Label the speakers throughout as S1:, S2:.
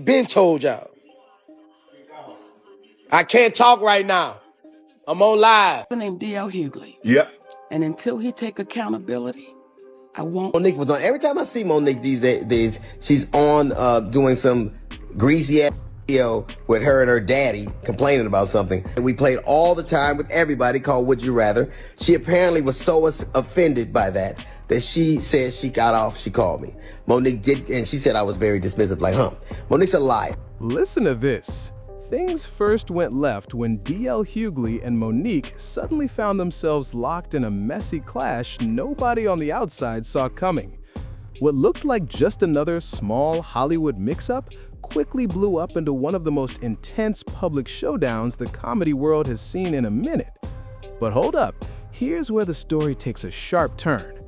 S1: been told y'all. I can't talk right now. I'm on live.
S2: Named DL Hughley.
S3: Yep.
S2: And until he take accountability, I won't.
S4: Monique was on. Every time I see Monique these days, she's on doing some greasy ass video with her and her daddy complaining about something. And we played all the time with everybody called Would You Rather. She apparently was so offended by that she said she got off. She called me. Monique did, and she said I was very dismissive, like, Monique's a liar.
S5: Listen to this. Things first went left when DL Hughley and Monique suddenly found themselves locked in a messy clash nobody on the outside saw coming. What looked like just another small Hollywood mix-up quickly blew up into one of the most intense public showdowns the comedy world has seen in a minute. But hold up, here's where the story takes a sharp turn.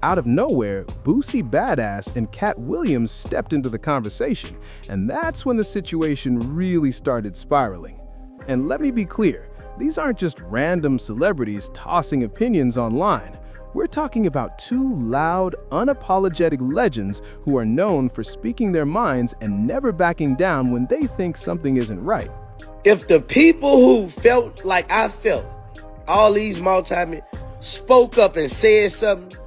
S5: Out of nowhere, Boosie Badass and Katt Williams stepped into the conversation, and that's when the situation really started spiraling. And let me be clear, these aren't just random celebrities tossing opinions online. We're talking about two loud, unapologetic legends who are known for speaking their minds and never backing down when they think something isn't right.
S1: If the people who felt like I felt, all these spoke up and said something,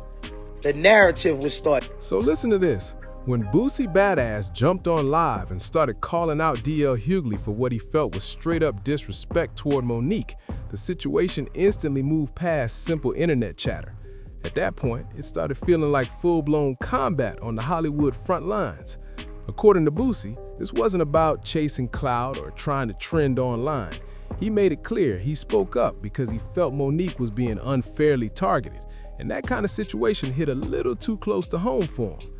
S1: the narrative would start.
S5: So listen to this. When Boosie Badass jumped on live and started calling out DL Hughley for what he felt was straight-up disrespect toward Monique, the situation instantly moved past simple internet chatter. At that point, it started feeling like full-blown combat on the Hollywood front lines. According to Boosie, this wasn't about chasing clout or trying to trend online. He made it clear he spoke up because he felt Monique was being unfairly targeted. And that kind of situation hit a little too close to home for him.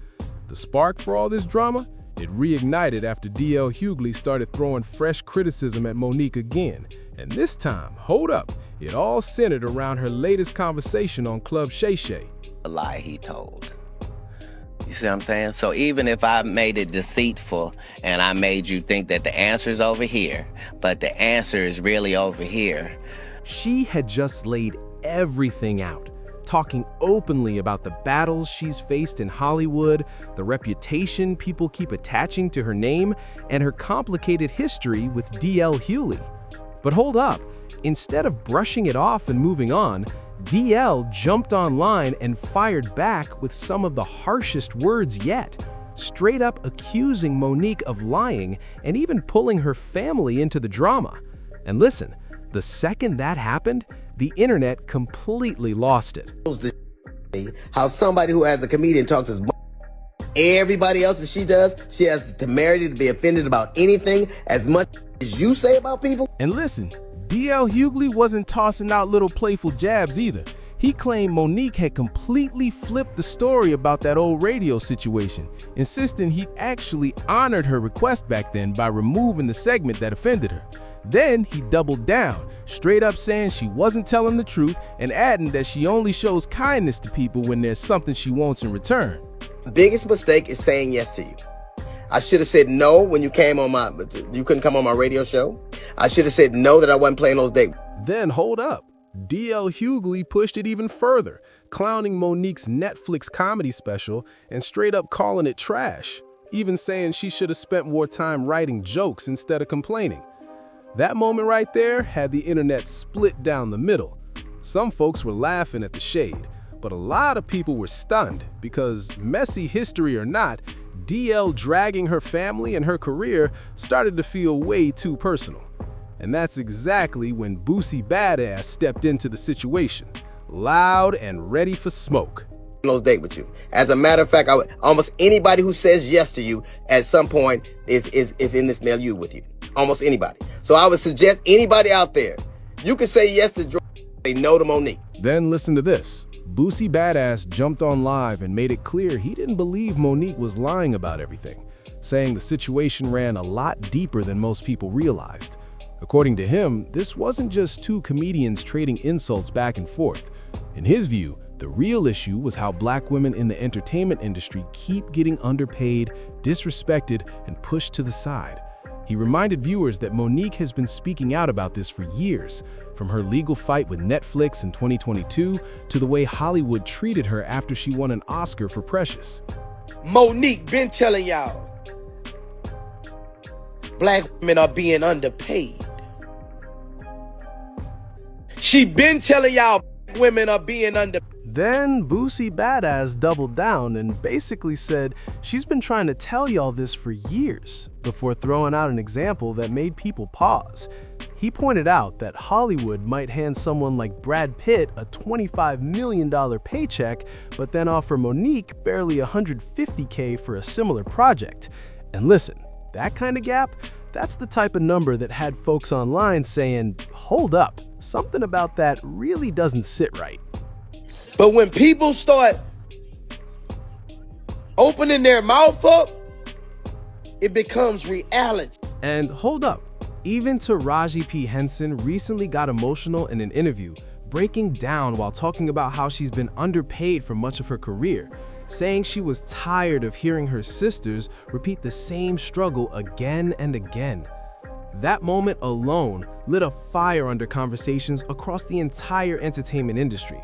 S5: The spark for all this drama? It reignited after DL Hughley started throwing fresh criticism at Monique again. And this time, hold up, it all centered around her latest conversation on Club Shay Shay.
S6: A lie he told. You see what I'm saying? So even if I made it deceitful and I made you think that the answer's over here, but the answer is really over here.
S5: She had just laid everything out, talking openly about the battles she's faced in Hollywood, the reputation people keep attaching to her name, and her complicated history with DL Hughley. But hold up, instead of brushing it off and moving on, DL jumped online and fired back with some of the harshest words yet, straight up accusing Monique of lying and even pulling her family into the drama. And listen, the second that happened, the internet completely lost it.
S4: How somebody who has a comedian talks as everybody else that she does, she has the temerity to be offended about anything as much as you say about people.
S5: And listen, DL Hughley wasn't tossing out little playful jabs either. He claimed Monique had completely flipped the story about that old radio situation, insisting he actually honored her request back then by removing the segment that offended her. Then he doubled down, straight up saying she wasn't telling the truth and adding that she only shows kindness to people when there's something she wants in return.
S4: The biggest mistake is saying yes to you. I should have said no when you couldn't come on my radio show. I should have said no that I wasn't playing those dates.
S5: Then hold up. DL Hughley pushed it even further, clowning Monique's Netflix comedy special and straight up calling it trash, even saying she should have spent more time writing jokes instead of complaining. That moment right there had the internet split down the middle. Some folks were laughing at the shade, but a lot of people were stunned because, messy history or not, DL dragging her family and her career started to feel way too personal. And that's exactly when Boosie Badass stepped into the situation, loud and ready for smoke.
S4: Those date with you. As a matter of fact, almost anybody who says yes to you at some point is in this milieu with you. Almost anybody. So I would suggest anybody out there, you can say yes to George, say no to Monique.
S5: Then listen to this. Boosie Badass jumped on live and made it clear he didn't believe Monique was lying about everything, saying the situation ran a lot deeper than most people realized. According to him, this wasn't just two comedians trading insults back and forth. In his view, the real issue was how black women in the entertainment industry keep getting underpaid, disrespected, and pushed to the side. He reminded viewers that Monique has been speaking out about this for years, from her legal fight with Netflix in 2022 to the way Hollywood treated her after she won an Oscar for Precious.
S1: Monique been telling y'all, black women are being underpaid. She been telling y'all black women are being underpaid.
S5: Then Boosie Badass doubled down and basically said she's been trying to tell y'all this for years, before throwing out an example that made people pause. He pointed out that Hollywood might hand someone like Brad Pitt a $25 million paycheck, but then offer Monique barely $150K for a similar project. And listen, that kind of gap, that's the type of number that had folks online saying, hold up, something about that really doesn't sit right.
S1: But when people start opening their mouth up, it becomes reality.
S5: And hold up, even Taraji P. Henson recently got emotional in an interview, breaking down while talking about how she's been underpaid for much of her career, saying she was tired of hearing her sisters repeat the same struggle again and again. That moment alone lit a fire under conversations across the entire entertainment industry.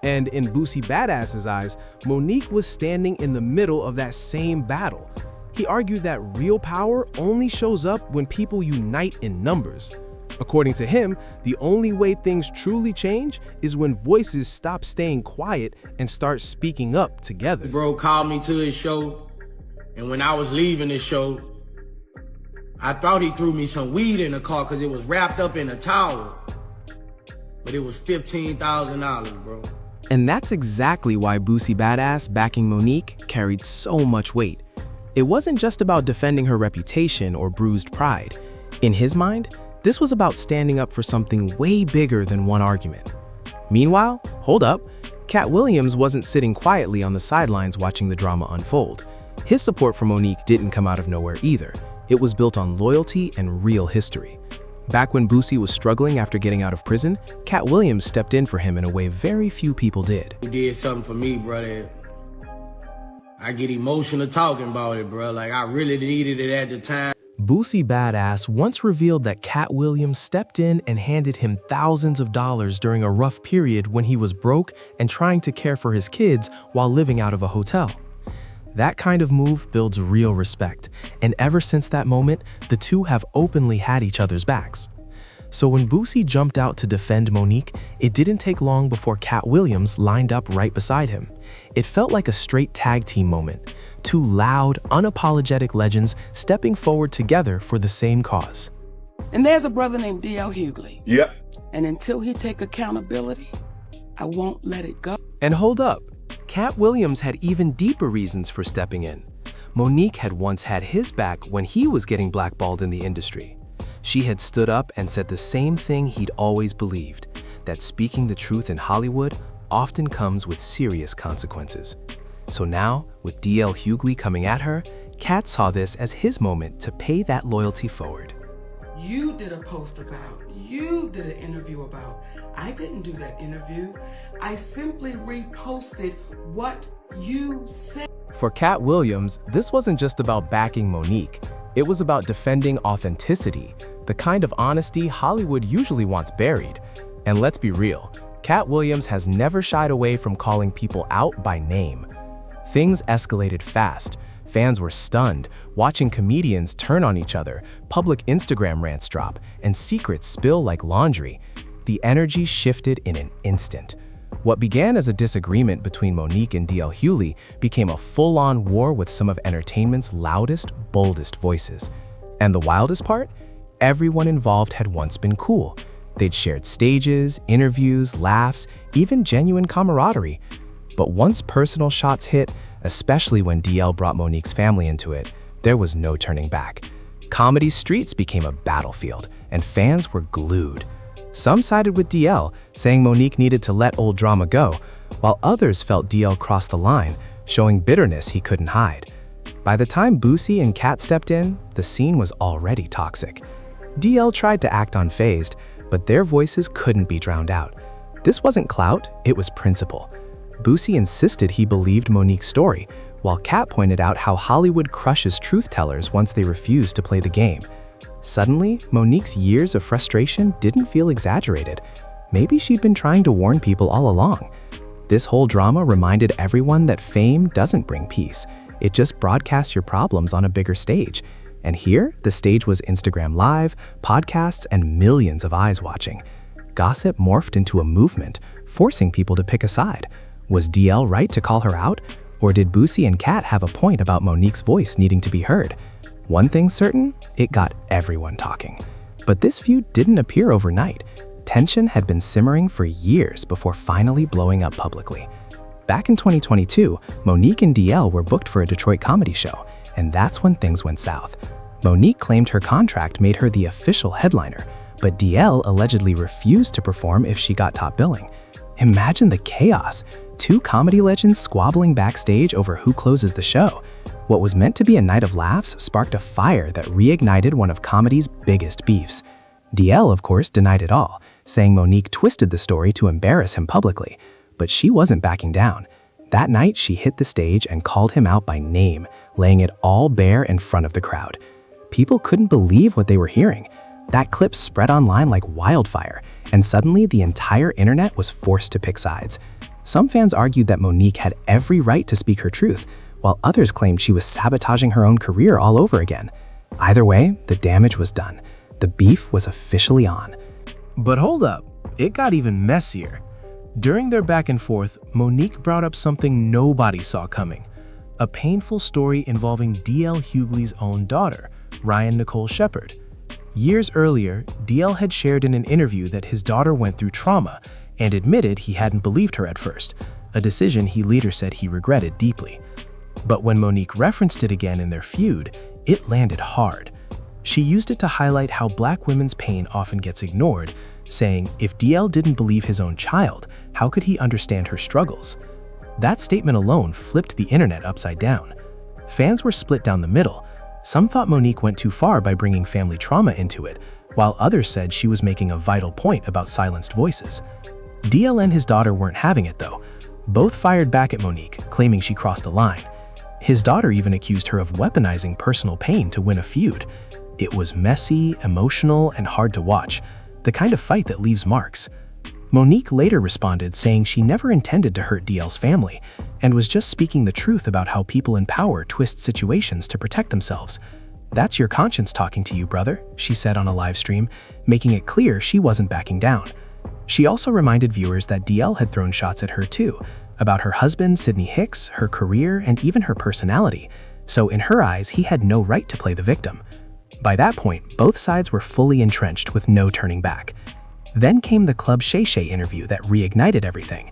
S5: And in Boosie Badass's eyes, Monique was standing in the middle of that same battle. He argued that real power only shows up when people unite in numbers. According to him, the only way things truly change is when voices stop staying quiet and start speaking up together.
S3: Bro called me to his show, and when I was leaving the show, I thought he threw me some weed in the car because it was wrapped up in a towel. But it was $15,000, bro.
S7: And that's exactly why Boosie Badass backing Monique carried so much weight. It wasn't just about defending her reputation or bruised pride. In his mind, this was about standing up for something way bigger than one argument. Meanwhile, hold up, Katt Williams wasn't sitting quietly on the sidelines watching the drama unfold. His support for Monique didn't come out of nowhere either. It was built on loyalty and real history. Back when Boosie was struggling after getting out of prison, Katt Williams stepped in for him in a way very few people did.
S3: He did something for me, brother. I get emotional talking about it, bro. Like, I really needed it at the time.
S7: Boosie Badass once revealed that Katt Williams stepped in and handed him thousands of dollars during a rough period when he was broke and trying to care for his kids while living out of a hotel. That kind of move builds real respect, and ever since that moment, the two have openly had each other's backs. So when Boosie jumped out to defend Monique, it didn't take long before Katt Williams lined up right beside him. It felt like a straight tag team moment, two loud, unapologetic legends stepping forward together for the same cause.
S2: And there's a brother named DL Hughley.
S8: Yep.
S2: And until he take accountability, I won't let it go.
S7: And hold up, Katt Williams had even deeper reasons for stepping in. Monique had once had his back when he was getting blackballed in the industry. She had stood up and said the same thing he'd always believed, that speaking the truth in Hollywood often comes with serious consequences. So now, with DL Hughley coming at her, Katt saw this as his moment to pay that loyalty forward.
S2: You did a post about, you did an interview about. I didn't do that interview. I simply reposted what you said.
S7: For Katt Williams, this wasn't just about backing Monique. It was about defending authenticity, the kind of honesty Hollywood usually wants buried. And let's be real, Katt Williams has never shied away from calling people out by name. Things escalated fast. Fans were stunned, watching comedians turn on each other, public Instagram rants drop, and secrets spill like laundry. The energy shifted in an instant. What began as a disagreement between Monique and DL Hughley became a full-on war with some of entertainment's loudest, boldest voices. And the wildest part? Everyone involved had once been cool. They'd shared stages, interviews, laughs, even genuine camaraderie. But once personal shots hit, especially when DL brought Monique's family into it, there was no turning back. Comedy's streets became a battlefield, and fans were glued. Some sided with DL, saying Monique needed to let old drama go, while others felt DL crossed the line, showing bitterness he couldn't hide. By the time Boosie and Katt stepped in, the scene was already toxic. DL tried to act unfazed, but their voices couldn't be drowned out. This wasn't clout, it was principle. Boosie insisted he believed Monique's story, while Katt pointed out how Hollywood crushes truth-tellers once they refuse to play the game. Suddenly, Monique's years of frustration didn't feel exaggerated. Maybe she'd been trying to warn people all along. This whole drama reminded everyone that fame doesn't bring peace. It just broadcasts your problems on a bigger stage. And here, the stage was Instagram Live, podcasts, and millions of eyes watching. Gossip morphed into a movement, forcing people to pick a side. Was DL right to call her out? Or did Boosie and Katt have a point about Monique's voice needing to be heard? One thing's certain, it got everyone talking. But this feud didn't appear overnight. Tension had been simmering for years before finally blowing up publicly. Back in 2022, Monique and DL were booked for a Detroit comedy show, and that's when things went south. Monique claimed her contract made her the official headliner, but DL allegedly refused to perform if she got top billing. Imagine the chaos. Two comedy legends squabbling backstage over who closes the show. What was meant to be a night of laughs sparked a fire that reignited one of comedy's biggest beefs. DL, of course, denied it all, saying Monique twisted the story to embarrass him publicly. But she wasn't backing down. That night, she hit the stage and called him out by name, laying it all bare in front of the crowd. People couldn't believe what they were hearing. That clip spread online like wildfire, and suddenly the entire internet was forced to pick sides. Some fans argued that Monique had every right to speak her truth, while others claimed she was sabotaging her own career all over again. Either way, the damage was done. The beef was officially on.
S5: But hold up, it got even messier. During their back and forth, Monique brought up something nobody saw coming. A painful story involving DL Hughley's own daughter, Ryan Nicole Shepard. Years earlier, DL had shared in an interview that his daughter went through trauma and admitted he hadn't believed her at first, a decision he later said he regretted deeply. But when Monique referenced it again in their feud, it landed hard. She used it to highlight how Black women's pain often gets ignored, saying if DL didn't believe his own child, how could he understand her struggles? That statement alone flipped the internet upside down. Fans were split down the middle. Some thought Monique went too far by bringing family trauma into it, while others said she was making a vital point about silenced voices. DL and his daughter weren't having it though. Both fired back at Monique, claiming she crossed a line. His daughter even accused her of weaponizing personal pain to win a feud. It was messy, emotional, and hard to watch, the kind of fight that leaves marks. Monique later responded saying she never intended to hurt DL's family and was just speaking the truth about how people in power twist situations to protect themselves. "That's your conscience talking to you, brother," she said on a live stream, making it clear she wasn't backing down. She also reminded viewers that DL had thrown shots at her too, about her husband, Sidney Hicks, her career, and even her personality. So in her eyes, he had no right to play the victim. By that point, both sides were fully entrenched with no turning back. Then came the Club Shay Shay interview that reignited everything.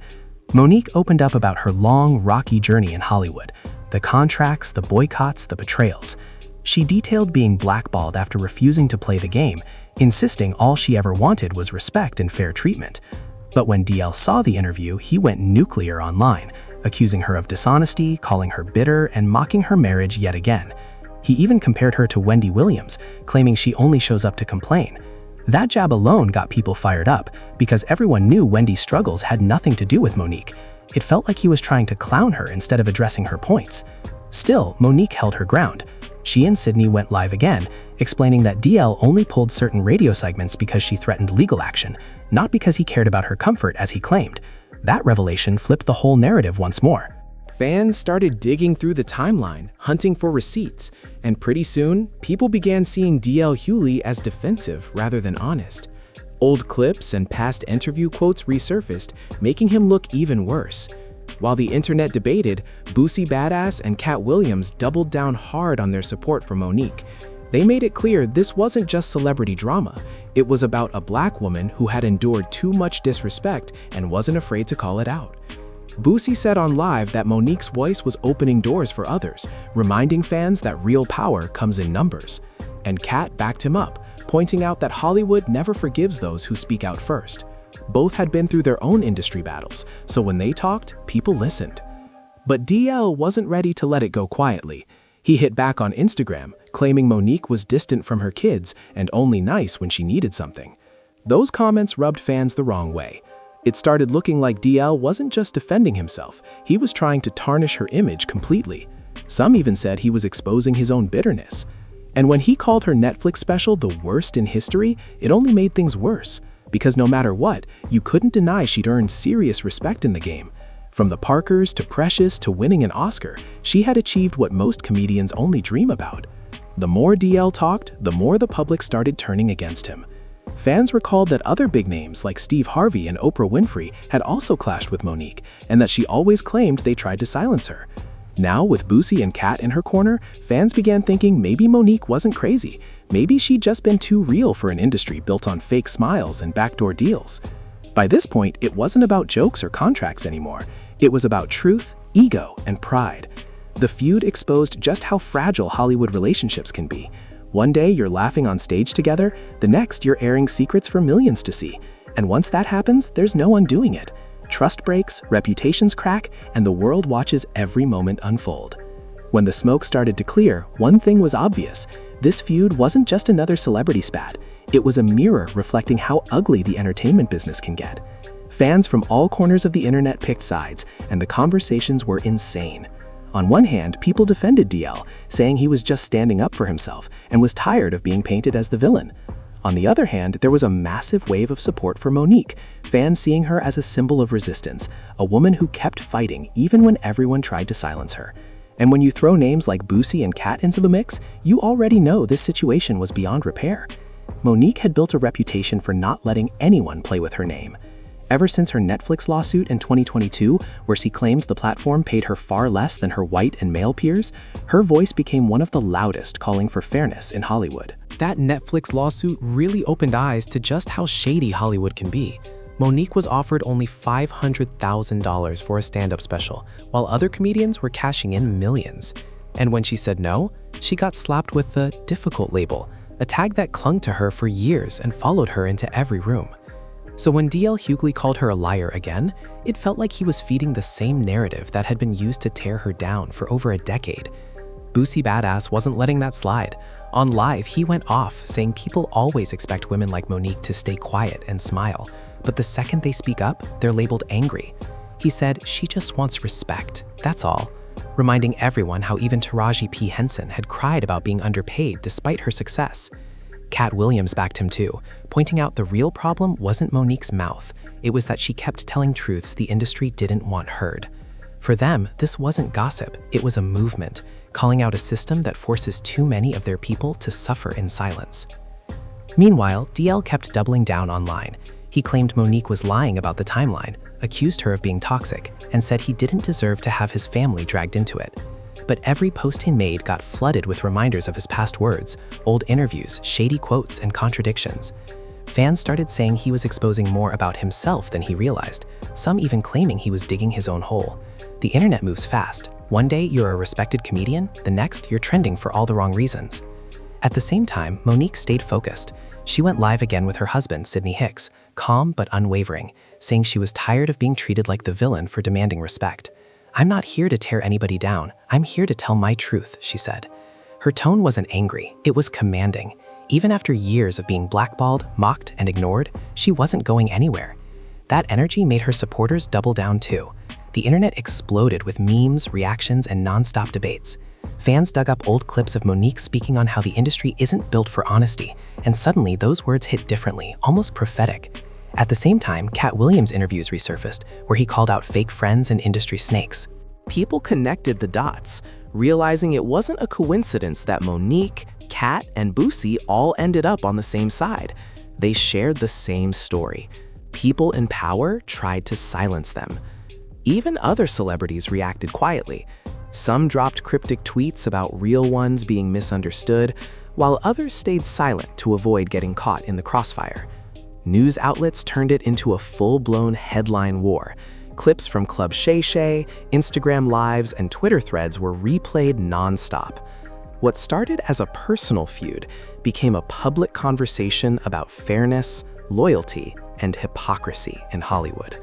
S5: Monique opened up about her long, rocky journey in Hollywood, the contracts, the boycotts, the betrayals. She detailed being blackballed after refusing to play the game, insisting all she ever wanted was respect and fair treatment. But when DL saw the interview, he went nuclear online, accusing her of dishonesty, calling her bitter, and mocking her marriage yet again. He even compared her to Wendy Williams, claiming she only shows up to complain. That jab alone got people fired up, because everyone knew Wendy's struggles had nothing to do with Monique. It felt like he was trying to clown her instead of addressing her points. Still, Monique held her ground. She and Sidney went live again, explaining that DL only pulled certain radio segments because she threatened legal action, not because he cared about her comfort as he claimed. That revelation flipped the whole narrative once more. Fans started digging through the timeline, hunting for receipts, and pretty soon, people began seeing DL Hughley as defensive rather than honest. Old clips and past interview quotes resurfaced, making him look even worse. While the internet debated, Boosie Badass and Katt Williams doubled down hard on their support for Monique. They made it clear this wasn't just celebrity drama. It was about a Black woman who had endured too much disrespect and wasn't afraid to call it out. Boosie said on live that Monique's voice was opening doors for others, reminding fans that real power comes in numbers. And Katt backed him up, pointing out that Hollywood never forgives those who speak out first. Both had been through their own industry battles, so when they talked, people listened. But DL wasn't ready to let it go quietly. He hit back on Instagram, claiming Monique was distant from her kids and only nice when she needed something. Those comments rubbed fans the wrong way. It started looking like DL wasn't just defending himself, he was trying to tarnish her image completely. Some even said he was exposing his own bitterness. And when he called her Netflix special the worst in history, it only made things worse. Because no matter what, you couldn't deny she'd earned serious respect in the game. From the Parkers to Precious to winning an Oscar, she had achieved what most comedians only dream about. The more DL talked, the more the public started turning against him. Fans recalled that other big names like Steve Harvey and Oprah Winfrey had also clashed with Monique, and that she always claimed they tried to silence her. Now, with Boosie and Katt in her corner, fans began thinking maybe Monique wasn't crazy. Maybe she'd just been too real for an industry built on fake smiles and backdoor deals. By this point, it wasn't about jokes or contracts anymore. It was about truth, ego, and pride. The feud exposed just how fragile Hollywood relationships can be. One day you're laughing on stage together, the next you're airing secrets for millions to see. And once that happens, there's no undoing it. Trust breaks, reputations crack, and the world watches every moment unfold. When the smoke started to clear, one thing was obvious. This feud wasn't just another celebrity spat. It was a mirror reflecting how ugly the entertainment business can get. Fans from all corners of the internet picked sides, and the conversations were insane. On one hand, people defended DL, saying he was just standing up for himself and was tired of being painted as the villain. On the other hand, there was a massive wave of support for Monique, fans seeing her as a symbol of resistance, a woman who kept fighting even when everyone tried to silence her. And when you throw names like Boosie and Katt into the mix, you already know this situation was beyond repair. Monique had built a reputation for not letting anyone play with her name. Ever since her Netflix lawsuit in 2022, where she claimed the platform paid her far less than her white and male peers, her voice became one of the loudest calling for fairness in Hollywood.
S7: That Netflix lawsuit really opened eyes to just how shady Hollywood can be. Monique was offered only $500,000 for a stand-up special, while other comedians were cashing in millions. And when she said no, she got slapped with the difficult label, a tag that clung to her for years and followed her into every room. So when DL Hughley called her a liar again, it felt like he was feeding the same narrative that had been used to tear her down for over a decade. Boosie Badass wasn't letting that slide. On Live, he went off, saying people always expect women like Monique to stay quiet and smile, but the second they speak up, they're labeled angry. He said, "She just wants respect, that's all," reminding everyone how even Taraji P. Henson had cried about being underpaid despite her success. Katt Williams backed him too, pointing out the real problem wasn't Monique's mouth, it was that she kept telling truths the industry didn't want heard. For them, this wasn't gossip, it was a movement, calling out a system that forces too many of their people to suffer in silence. Meanwhile, DL kept doubling down online. He claimed Monique was lying about the timeline, accused her of being toxic, and said he didn't deserve to have his family dragged into it. But every post he made got flooded with reminders of his past words, old interviews, shady quotes, and contradictions. Fans started saying he was exposing more about himself than he realized, some even claiming he was digging his own hole. The internet moves fast. One day you're a respected comedian, the next you're trending for all the wrong reasons. At the same time, Monique stayed focused. She went live again with her husband, Sydney Hicks, calm but unwavering, saying she was tired of being treated like the villain for demanding respect. "I'm not here to tear anybody down. I'm here to tell my truth," she said. Her tone wasn't angry, it was commanding. Even after years of being blackballed, mocked, and ignored, she wasn't going anywhere. That energy made her supporters double down too. The internet exploded with memes, reactions, and non-stop debates. Fans dug up old clips of Monique speaking on how the industry isn't built for honesty, and suddenly those words hit differently, almost prophetic. At the same time, Katt Williams' interviews resurfaced, where he called out fake friends and industry snakes. People connected the dots, realizing it wasn't a coincidence that Monique, Katt, and Boosie all ended up on the same side. They shared the same story. People in power tried to silence them. Even other celebrities reacted quietly. Some dropped cryptic tweets about real ones being misunderstood, while others stayed silent to avoid getting caught in the crossfire. News outlets turned it into a full-blown headline war. Clips from Club Shay Shay, Instagram Lives, and Twitter threads were replayed non-stop. What started as a personal feud became a public conversation about fairness, loyalty, and hypocrisy in Hollywood.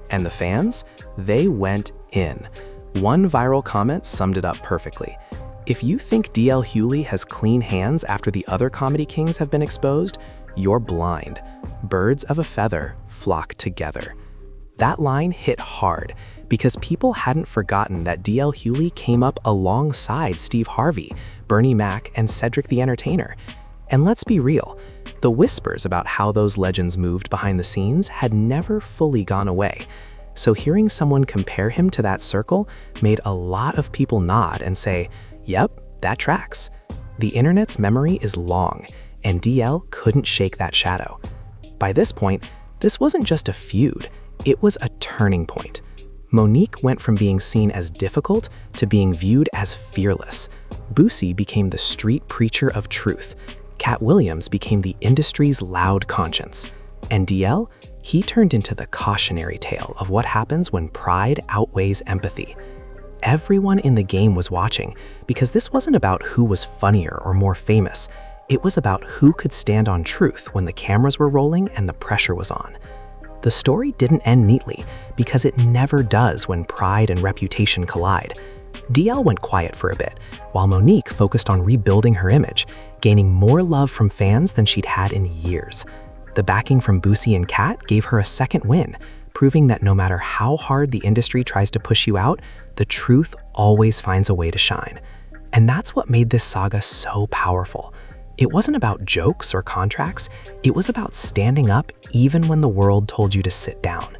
S7: And the fans? They went in. One viral comment summed it up perfectly. "If you think DL Hughley has clean hands after the other comedy kings have been exposed, you're blind. Birds of a feather flock together." That line hit hard because people hadn't forgotten that DL Hughley came up alongside Steve Harvey, Bernie Mac, and Cedric the Entertainer. And let's be real, the whispers about how those legends moved behind the scenes had never fully gone away. So hearing someone compare him to that circle made a lot of people nod and say, "Yep, that tracks." The internet's memory is long, and DL couldn't shake that shadow. By this point, this wasn't just a feud, it was a turning point. Monique went from being seen as difficult to being viewed as fearless. Boosie became the street preacher of truth. Katt Williams became the industry's loud conscience. And DL, he turned into the cautionary tale of what happens when pride outweighs empathy. Everyone in the game was watching because this wasn't about who was funnier or more famous. It was about who could stand on truth when the cameras were rolling and the pressure was on. The story didn't end neatly because it never does when pride and reputation collide. DL went quiet for a bit, while Monique focused on rebuilding her image, gaining more love from fans than she'd had in years. The backing from Boosie and Katt gave her a second win, proving that no matter how hard the industry tries to push you out, the truth always finds a way to shine. And that's what made this saga so powerful. It wasn't about jokes or contracts, it was about standing up even when the world told you to sit down.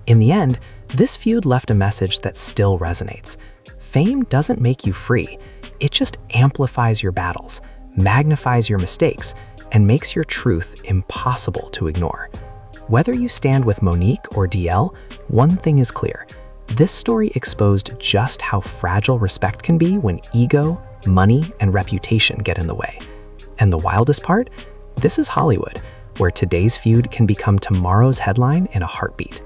S7: In the end, this feud left a message that still resonates. Fame doesn't make you free, it just amplifies your battles, magnifies your mistakes, and makes your truth impossible to ignore. Whether you stand with Monique or DL, one thing is clear. This story exposed just how fragile respect can be when ego, money, and reputation get in the way. And the wildest part? This is Hollywood, where today's feud can become tomorrow's headline in a heartbeat.